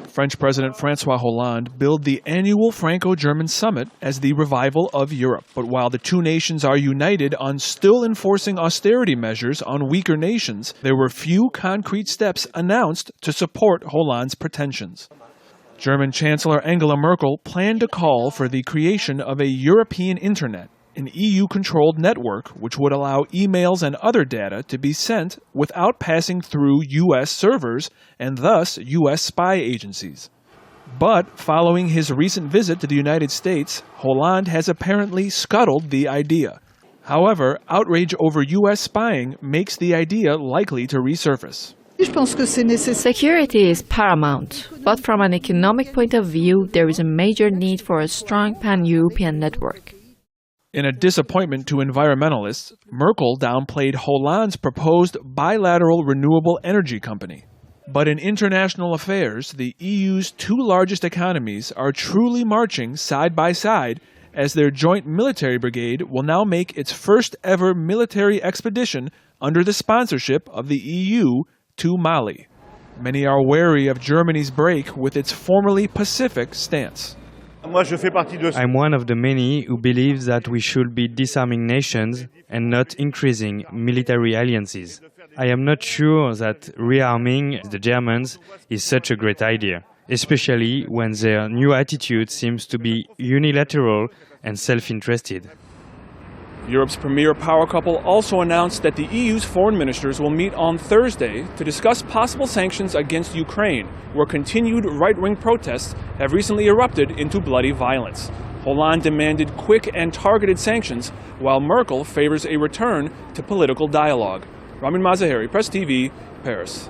French President François Hollande billed the annual Franco-German summit as the revival of Europe. But while the two nations are united on still enforcing austerity measures on weaker nations, there were few concrete steps announced to support Hollande's pretensions. German Chancellor Angela Merkel planned to call for the creation of a European internet, an EU-controlled network which would allow emails and other data to be sent without passing through U.S. servers and thus U.S. spy agencies. But following his recent visit to the United States, Hollande has apparently scuttled the idea. However, outrage over U.S. spying makes the idea likely to resurface. Security is paramount, but from an economic point of view, there is a major need for a strong pan-European network. In a disappointment to environmentalists, Merkel downplayed Hollande's proposed bilateral renewable energy company. But in international affairs, the EU's two largest economies are truly marching side by side as their joint military brigade will now make its first ever military expedition under the sponsorship of the EU to Mali. Many are wary of Germany's break with its formerly Pacific stance. I'm one of the many who believes that we should be disarming nations and not increasing military alliances. I am not sure that rearming the Germans is such a great idea, especially when their new attitude seems to be unilateral and self-interested. Europe's premier power couple also announced that the EU's foreign ministers will meet on Thursday to discuss possible sanctions against Ukraine, where continued right-wing protests have recently erupted into bloody violence. Hollande demanded quick and targeted sanctions, while Merkel favors a return to political dialogue. Ramin Mazaheri, Press TV, Paris.